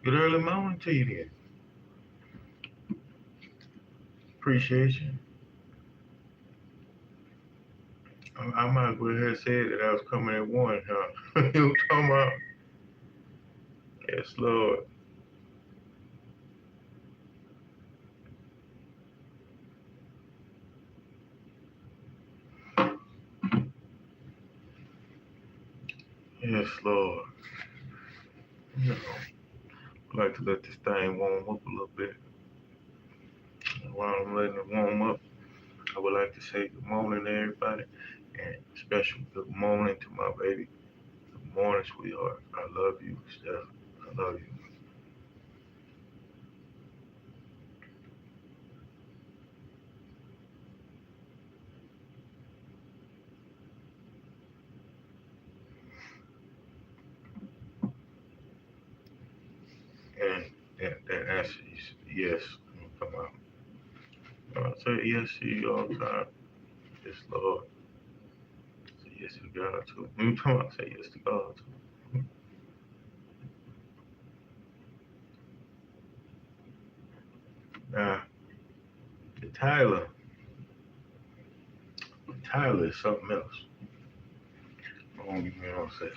Good early morning to you then. Appreciate you. I might go ahead and say that I was coming at one, huh? You were talking about? Yes, Lord. Yes, Lord. You know, I like to let this thing warm up a little bit. And while I'm letting it warm up, I would like to say good morning to everybody. And special good morning to my baby. Good morning, sweetheart. I love you, Steph. I love you. And that answer is yes. Come on. I say yes to you all the time. Yes, Lord. Say yes to God too. Come on, say yes to God too. Now, the Tyler is something else. I won't give me on say.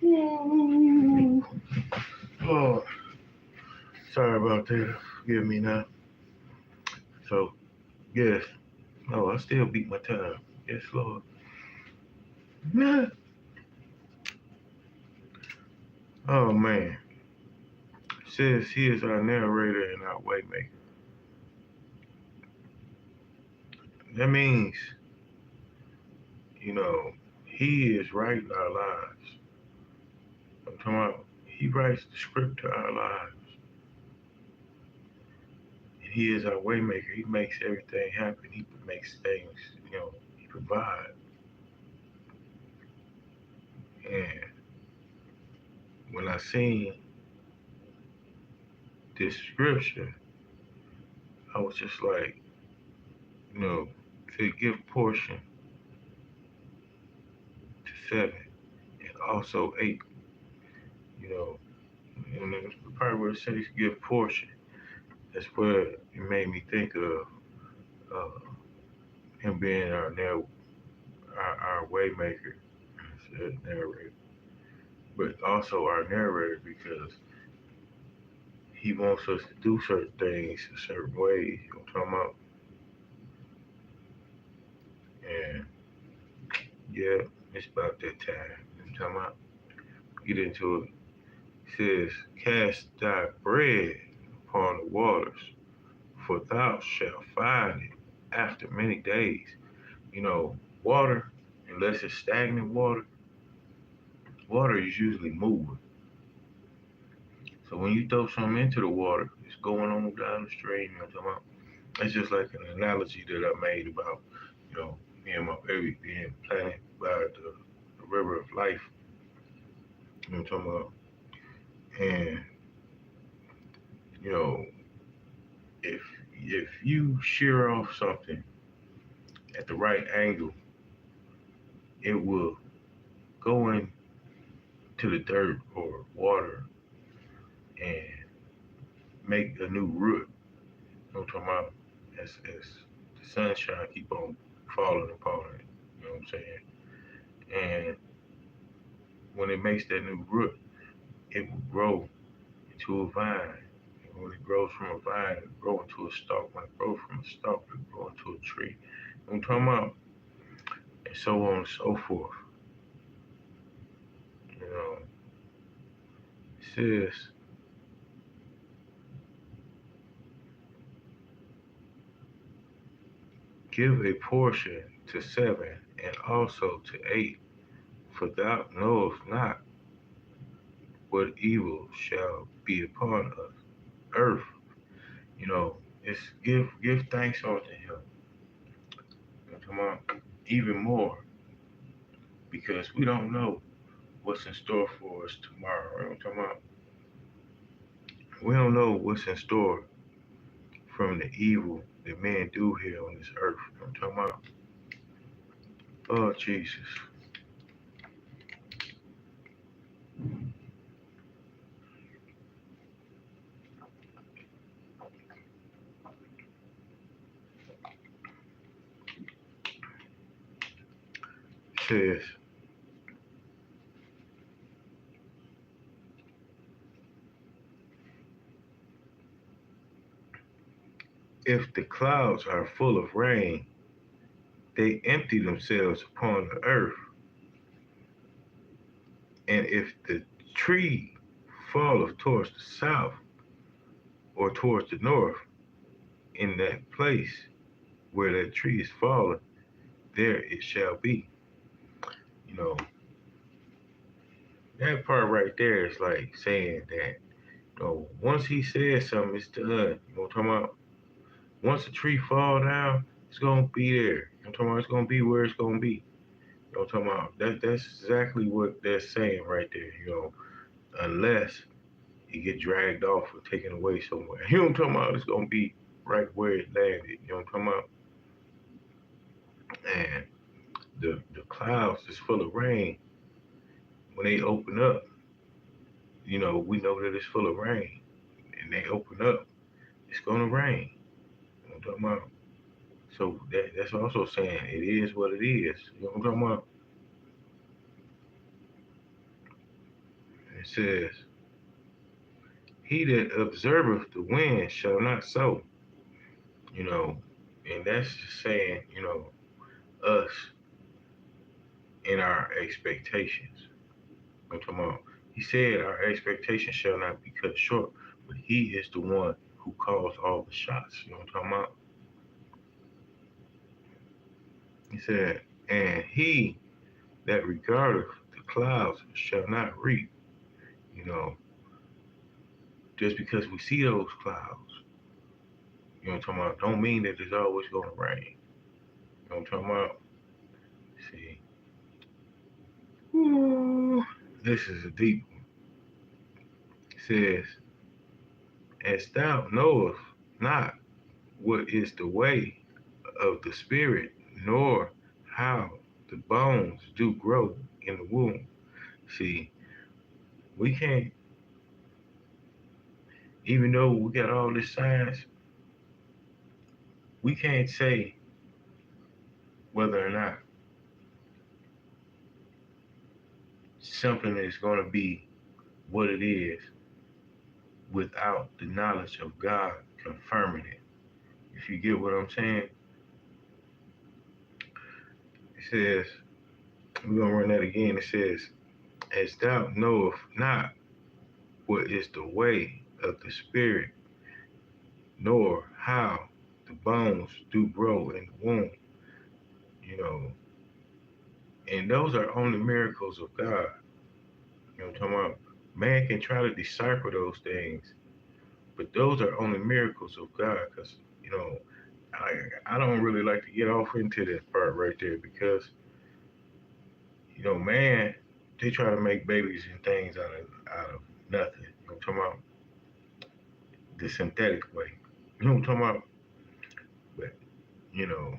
Ooh. Lord, sorry about that. Forgive me now. So, yes. No, I still beat my time. Yes, Lord. Yeah. Oh, man. It says he is our narrator and our waymaker. That means, you know, he is writing our lives. I'm talking about he writes the script to our lives. And he is our waymaker. He makes everything happen. He makes things, he provides. And when I seen this scripture, I was just like, you know, to give portion to seven and also eight, you know, and the part where it says give portion, that's where it made me think of uh, him being our waymaker, narrator, but also our narrator because he wants us to do certain things certain ways. You know what I'm talking about? And yeah, it's about that time. You know what I'm talking about? Get into it. It says, cast thy bread upon the waters, for thou shalt find it after many days. You know, water, unless it's stagnant water, water is usually moving. So when you throw something into the water, it's going on down the stream. You know what I'm talking about? It's just like an analogy that I made about, you know, me and my baby being planted by the river of life. You know what I'm talking about? And, you know, if you shear off something at the right angle, it will go into the dirt or water and make a new root. You know what I'm talking about? As the sunshine keep on falling upon it. You know what I'm saying? And when it makes that new root, it will grow into a vine. And when it grows from a vine, it grows into a stalk. When it grows from a stalk, it grows into a tree. You know what I'm talking about? And so on and so forth. You know, it says, give a portion to seven and also to eight, for thou knowest not what evil shall be upon us. Earth, you know, it's give thanks unto him. You know, come on, even more, because we don't know what's in store for us tomorrow. You know, come on, we don't know what's in store from the evil that men do here on this earth. You know, I'm talking about, oh Jesus, says, if the clouds are full of rain, they empty themselves upon the earth, and if the tree falleth towards the south or towards the north, in that place where that tree is fallen, there it shall be. You know, that part right there is like saying that, you know, once he says something, it's done. You know what I'm talking about? Once a tree fall down, it's gonna be there. You know what I'm talking about? It's gonna be where it's gonna be. You know what I'm talking about? That's exactly what they're saying right there, you know, unless it get dragged off or taken away somewhere. You know what I'm talking about? It's gonna be right where it landed. You know what I'm talking about? And the clouds is full of rain. When they open up, you know, we know that it's full of rain. And they open up, it's gonna rain. You know what I'm talking about? So that's also saying it is what it is. You know what I'm talking about? It says, he that observeth the wind shall not sow. You know, and that's just saying, you know, us in our expectations. I'm talking about, he said our expectations shall not be cut short, but he is the one who calls all the shots. You know what I'm talking about? He said, and he that regardeth the clouds shall not reap. You know, just because we see those clouds, you know what I'm talking about, don't mean that it's always going to rain. You know what I'm talking about? See, ooh, this is a deep one. It says, as thou knowest not what is the way of the spirit, nor how the bones do grow in the womb. See, we can't, even though we got all this science, we can't say whether or not something is going to be what it is without the knowledge of God confirming it. If you get what I'm saying, it says, we're going to run that again. It says, as thou knowest not what is the way of the spirit, nor how the bones do grow in the womb, you know, and those are only miracles of God. You know what I'm talking about? Man can try to decipher those things, but those are only miracles of God. Because you know, I don't really like to get off into that part right there because man, they try to make babies and things out of nothing. You know what I'm talking about? The synthetic way. You know what I'm talking about? But you know,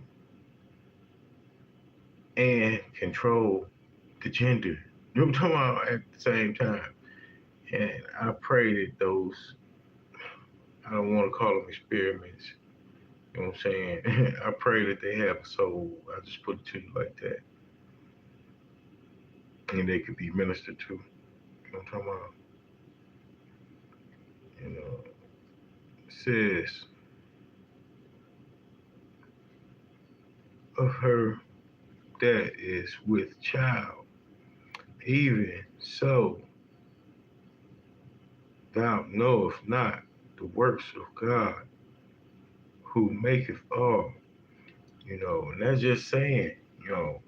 and control the gender. You know what I'm talking about at the same time. And I pray that those, I don't want to call them experiments, you know what I'm saying? I pray that they have a soul. I just put it to you like that. And they could be ministered to. You know what I'm talking about? It says, of her that is with child, even so thou knowest not the works of God who maketh all. And that's just saying, you know,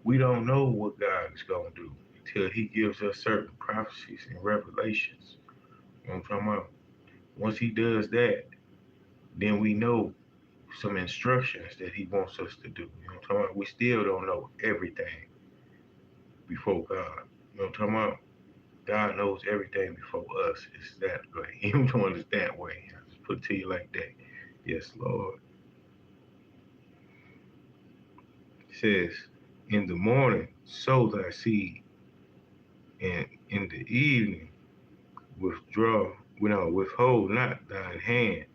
we don't know what God is going to do until He gives us certain prophecies and revelations. You know what I'm talking about? Once He does that, then we know some instructions that He wants us to do. You know what I'm talking about? We still don't know everything before God. You know what I'm talking about? God knows everything before us. It's that way. You know what I'm talking about? It's that way. I just put it to you like that. Yes, Lord. It says, in the morning sow thy seed, and in the evening withhold not thine hand.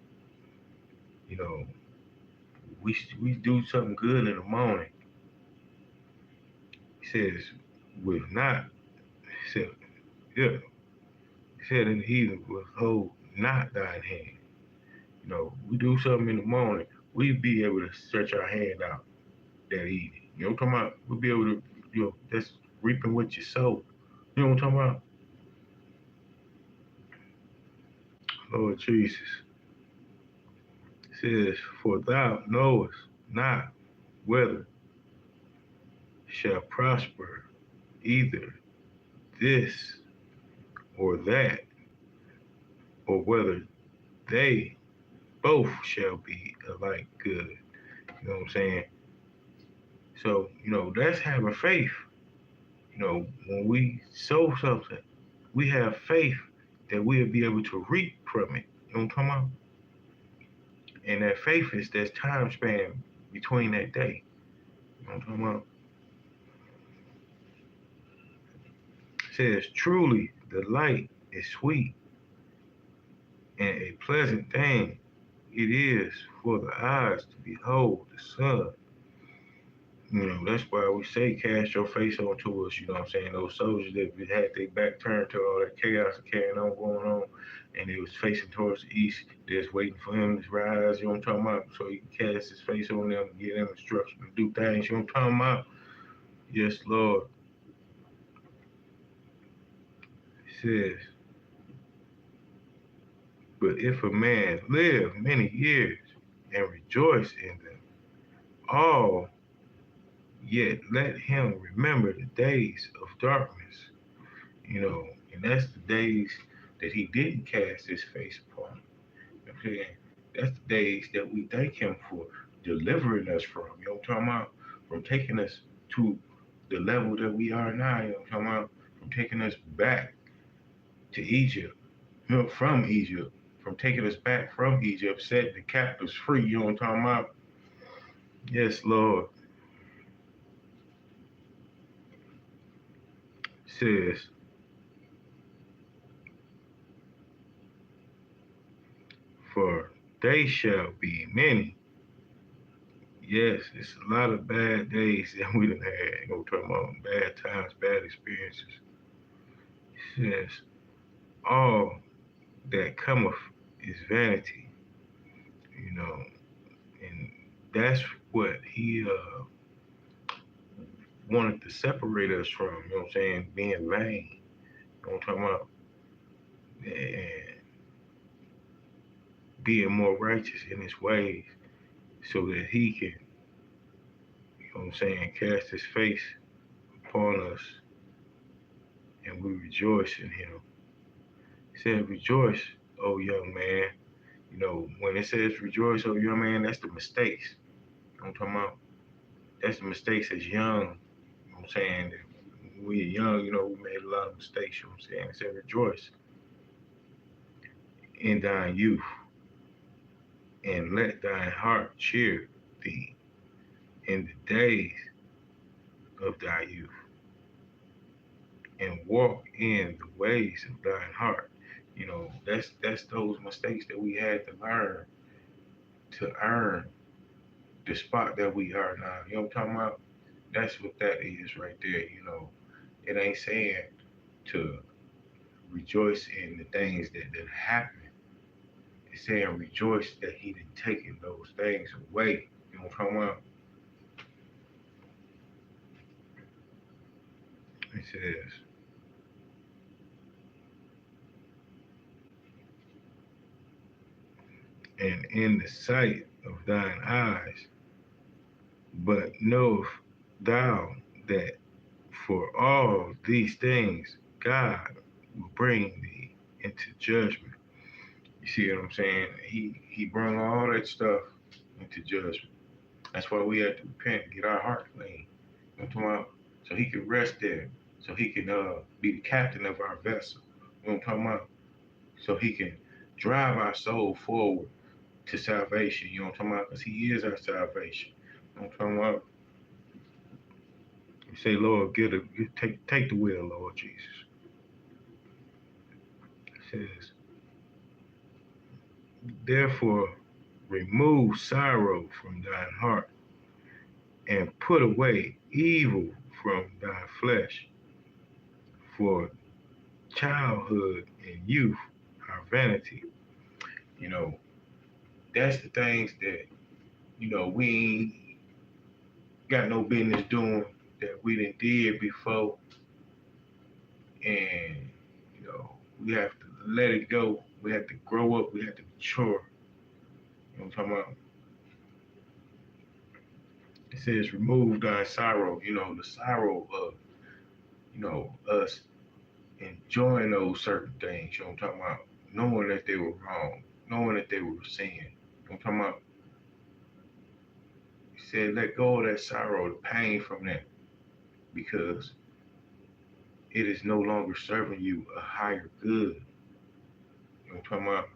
You know, we do something good in the morning. He says, with not, he said, yeah, he said in the evening, withhold not thine hand. We do something in the morning, we be able to stretch our hand out that evening. You know what I'm talking about? We'll be able to, that's reaping what you sow. You know what I'm talking about? Lord Jesus. It says, for thou knowest not whether shall prosper either this or that, or whether they both shall be alike good. You know what I'm saying? So, that's having faith. When we sow something, we have faith that we'll be able to reap from it. You know what I'm talking about? And that faith is that time span between that day. You know what I'm talking about? It says, truly the light is sweet and a pleasant thing it is for the eyes to behold the sun. That's why we say cast your face onto us, you know what I'm saying? Those soldiers that had their back turned to all that chaos and carrying on going on, and they was facing towards the east, just waiting for him to rise, you know what I'm talking about? So he can cast his face on them and give them instruction to do things, you know what I'm talking about? Yes, Lord. It says, but if a man live many years and rejoice in them all, yet let him remember the days of darkness, and that's the days that he didn't cast his face upon. Okay, that's the days that we thank him for delivering us from. You know what I'm talking about? From taking us to the level that we are now. You know what I'm talking about? From taking us back to Egypt. From Egypt. From taking us back from Egypt, setting the captives free. You know what I'm talking about? Yes, Lord. Says, for they shall be many. Yes, it's a lot of bad days that we done had. You know, talking about bad times, bad experiences. It says, all that cometh is vanity, you know, and that's what he wanted to separate us from, you know what I'm saying, being vain. You know what I'm talking about? And being more righteous in his ways so that he can, you know what I'm saying, cast his face upon us and we rejoice in him. He said, rejoice, O young man. When it says rejoice, O young man, that's the mistakes. I'm talking about that's the mistakes as young. I'm saying that when we're young, we made a lot of mistakes. I'm saying? It said rejoice in thine youth, and let thine heart cheer thee in the days of thy youth, and walk in the ways of thine heart. That's those mistakes that we had to learn to earn the spot that we are now. You know what I'm talking about? That's what that is right there. It ain't saying to rejoice in the things that didn't happen. It's saying rejoice that he didn't taken those things away. You know what I'm talking about? It says, and in the sight of thine eyes, but knowest thou that for all these things God will bring thee into judgment. You see what I'm saying? He brought all that stuff into judgment. That's why we have to repent, get our heart clean. You know what I'm talking about? So he can rest there. So he can be the captain of our vessel. You know what I'm talking about? So he can drive our soul forward to salvation. You know what I'm talking about? Because he is our salvation. You know what I'm talking about? You say, Lord, take the wheel, Lord Jesus. It says, therefore remove sorrow from thine heart, and put away evil from thy flesh, for childhood and youth are vanity. You know, that's the things that, we ain't got no business doing that we done did before. And, we have to let it go. We have to grow up. We have to mature. You know what I'm talking about? It says, remove thy sorrow, the sorrow of, us enjoying those certain things, you know what I'm talking about? Knowing that they were wrong, knowing that they were sin. You know what I'm talking about? He said, let go of that sorrow, the pain from that, because it is no longer serving you a higher good. You know what I'm talking about?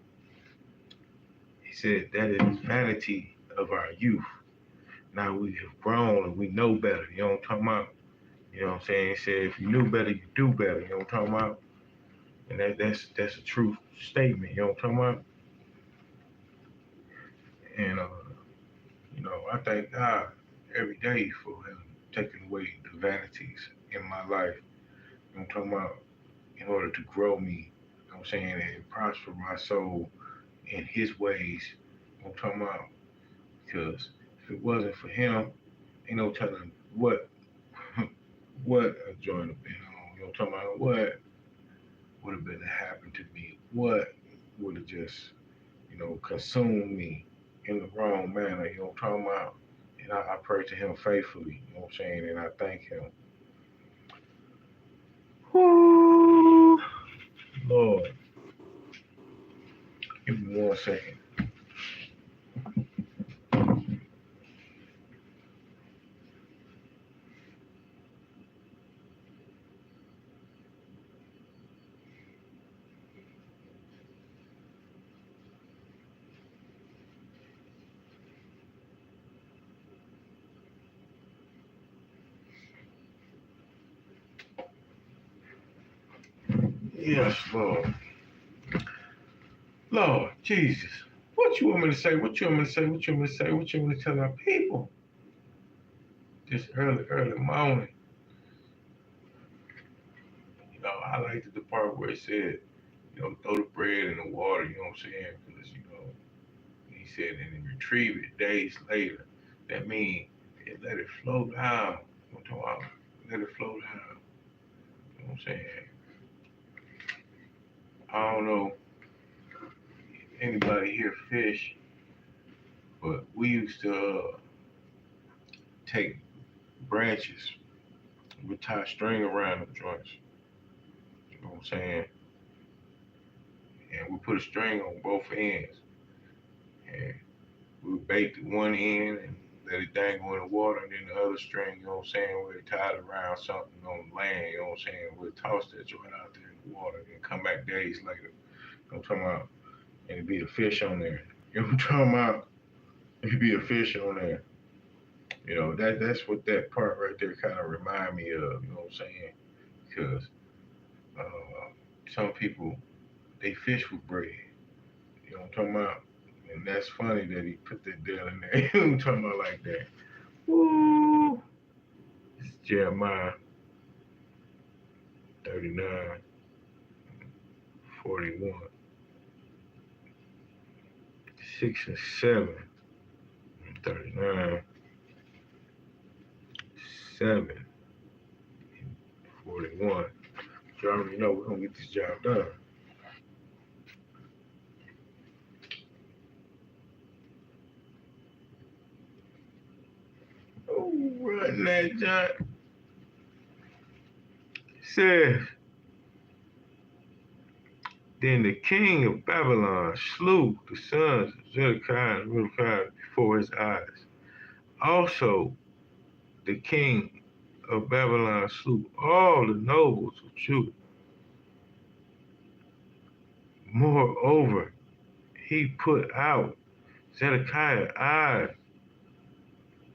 He said, that is vanity of our youth. Now we have grown and we know better. You know what I'm talking about? You know what I'm saying? He said, if you knew better, you do better. You know what I'm talking about? And that's a true statement. You know what I'm talking about? And I thank God every day for him taking away the vanities in my life. You know what I'm talking about? In order to grow me, you know what I'm saying, and prosper my soul in his ways. You know what I'm talking about? Because if it wasn't for him, ain't no telling what what a joint have been on. You know what I'm talking about? What would have been to happen to me? What would have just, consumed me in the wrong manner? You know what I'm talking about? And I pray to him faithfully, you know what I'm saying? And I thank him. Whoo, Lord, give me 1 second. Yes, Lord. Lord, Jesus. What you want me to say? What you want me to say? What you want me to say? What you want me to tell our people? This early, early morning. I liked the part where it said, throw the bread in the water, you know what I'm saying? Because, he said, and then retrieve it days later. That means let it flow down. You know what I'm talking about? Let it flow down. You know what I'm saying? I don't know if anybody here fish, but we used to take branches, we tie string around them joints, You know what I'm saying? And we put a string on both ends. And we bait the one end and let it dangle in the water, and then the other string, you know what I'm saying, we're tied around something on land, you know what I'm saying, we'll toss that joint out there in the water and come back days later. You know what I'm talking about? And it'd be a fish on there. You know what I'm talking about? It'd be a fish on there. You know, that's what that part right there kind of remind me of, you know what I'm saying? Because uh, some people, they fish with bread. You know what I'm talking about? And that's funny that he put that down in there. You know what I'm talking about like that. Woo! It's Jeremiah 39, 41, 6 and 7, 39, 7, 41. You already know we're going to get this job done. Oh, run that John. Says, then the king of Babylon slew the sons of Zedekiah and Zedekiah before his eyes. Also, the king of Babylon slew all the nobles of Judah. Moreover, he put out Zedekiah's eyes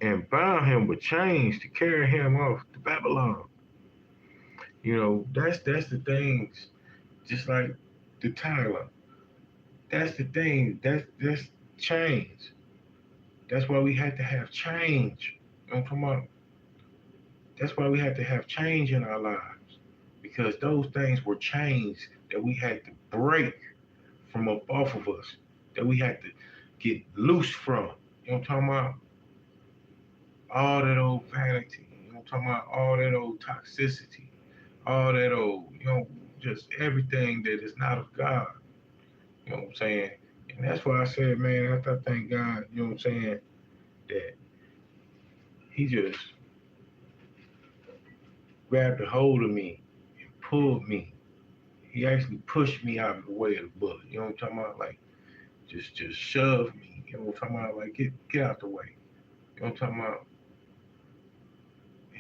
and bound him with chains to carry him off to Babylon. You know, that's the things, just like the Tyler. That's the thing. That's change. That's why we had to have change. You know what I'm talking about? That's why we had to have change in our lives. Because those things were chains that we had to break from up off of us. That we had to get loose from. You know what I'm talking about? All that old vanity. You know what I'm talking about? All that old toxicity. All that old, just everything that is not of God. You know what I'm saying? And that's why I said, man, I thank God, you know what I'm saying, that he just grabbed a hold of me and pulled me. He actually pushed me out of the way of the bullet. You know what I'm talking about? Like just shove me. You know what I'm talking about? Like get out the way. You know what I'm talking about?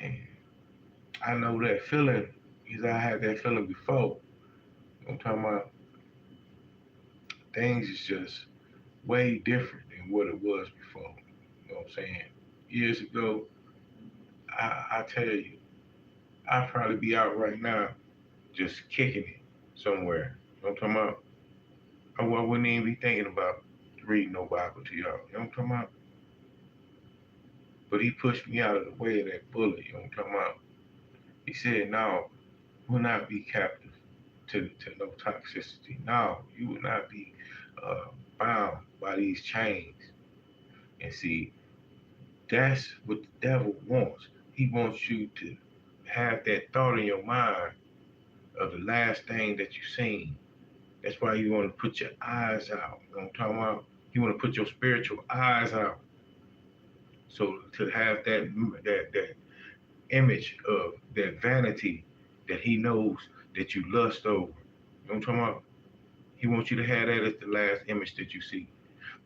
And I know that feeling because I had that feeling before. You know what I'm talking about? Things is just way different than what it was before. You know what I'm saying? Years ago, I tell you, I'd probably be out right now just kicking it somewhere. You know what I'm talking about? I wouldn't even be thinking about reading no Bible to y'all. You know what I'm talking about? But he pushed me out of the way of that bullet. You know what I'm talking about? He said, no, you will not be captive to no toxicity. No, you will not be uh, bound by these chains. And see, that's what the devil wants. He wants you to have that thought in your mind of the last thing that you seen. That's why you want to put your eyes out. You know what I'm talking about? You want to put your spiritual eyes out. So to have that image of that vanity that he knows that you lust over. You know what I'm talking about? He wants you to have that as the last image that you see.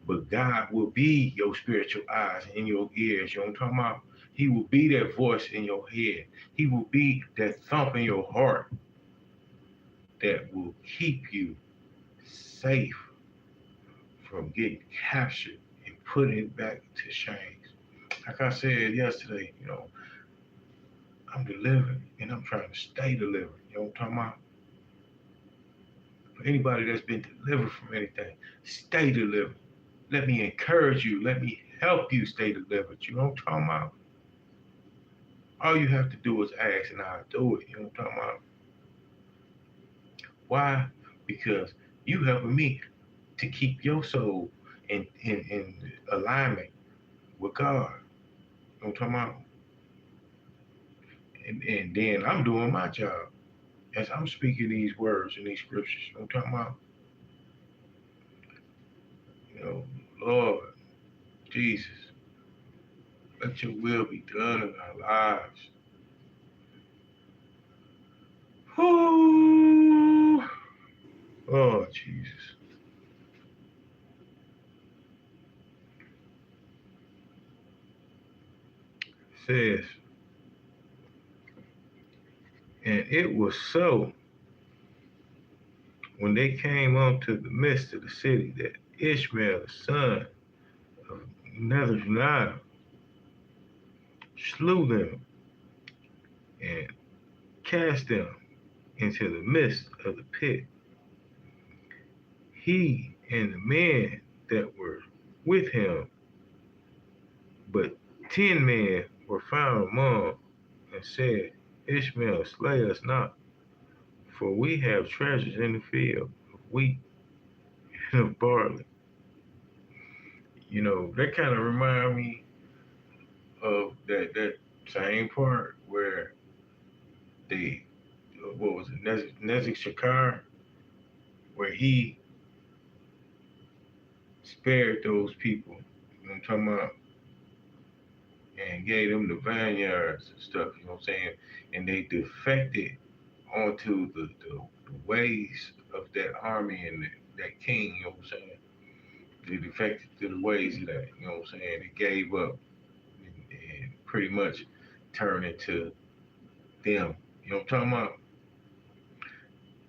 But God will be your spiritual eyes and your ears. You know what I'm talking about? He will be that voice in your head. He will be that thump in your heart that will keep you safe from getting captured and put it back to shame. Like I said yesterday, I'm delivered and I'm trying to stay delivered. You know what I'm talking about? For anybody that's been delivered from anything, stay delivered. Let me encourage you. Let me help you stay delivered. You know what I'm talking about? All you have to do is ask and I'll do it. You know what I'm talking about? Why? Because you helping me to keep your soul in alignment with God. You know what I'm talking about? And then I'm doing my job as I'm speaking these words and these scriptures. You know what I'm talking about? Lord Jesus, let your will be done in our lives. Whoo! Lord Jesus. It says, and it was so when they came unto the midst of the city that Ishmael, the son of Nethanel, slew them and cast them into the midst of the pit. He and the men that were with him, but 10 men were found among, and said, Ishmael, slay us not, for we have treasures in the field of wheat and of barley. That kind of remind me of that same part where they, what was it, Nezek Shakar, where he spared those people, I'm talking about, and gave them the vineyards and stuff, what I'm saying? And they defected onto the ways of that army and that king, what I'm saying? They defected to the ways of that, what I'm saying? They gave up and pretty much turned into them. What I'm talking about?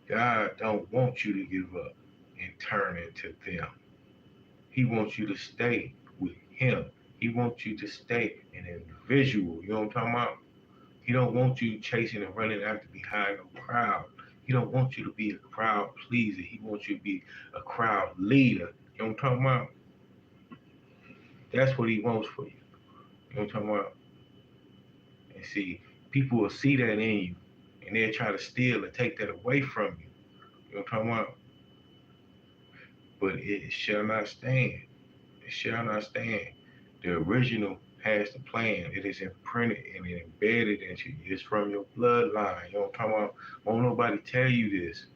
God don't want you to give up and turn into them. He wants you to stay with him. He wants you to stay an individual. You know what I'm talking about? He don't want you chasing and running after behind a crowd. He don't want you to be a crowd pleaser. He wants you to be a crowd leader. You know what I'm talking about? That's what he wants for you. You know what I'm talking about? And see, people will see that in you, and they'll try to steal and take that away from you. You know what I'm talking about? But it shall not stand. It shall not stand. The original has the plan. It is imprinted and embedded into you. It's from your bloodline. You know what I'm talking about? Won't nobody tell you this.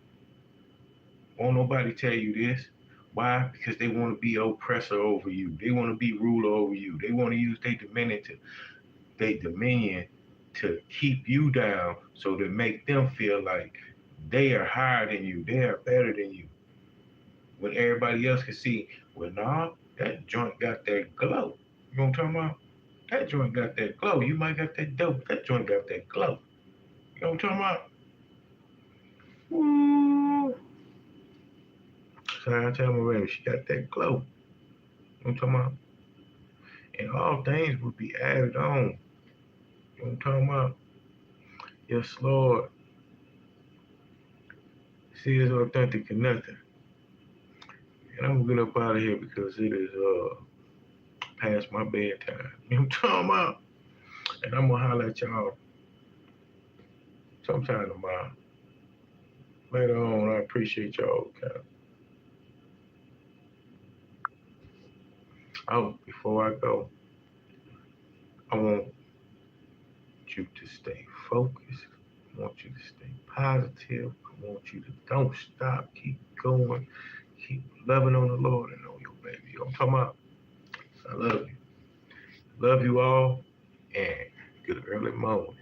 Won't nobody tell you this. Why? Because they want to be oppressor over you. They want to be ruler over you. They want to use their dominion to keep you down, so to make them feel like they are higher than you. They are better than you. When everybody else can see, well, nah, that joint got that glow. You know what I'm talking about? That joint got that glow. You might got that dope. That joint got that glow. You know what I'm talking about? Ooh. So I tell my baby, she got that glow. You know what I'm talking about? And all things will be added on. You know what I'm talking about? Yes, Lord. See, it's authentic and nothing. And I'm gonna get up out of here because it is past my bedtime. You know what I'm talking about? And I'm gonna holler at y'all sometime tomorrow. Later on, I appreciate y'all. Oh, before I go, I want you to stay focused. I want you to stay positive. I want you to don't stop. Keep going. Keep loving on the Lord and on your baby. You know what I'm talking about? I love you. Love you all. And good early morning.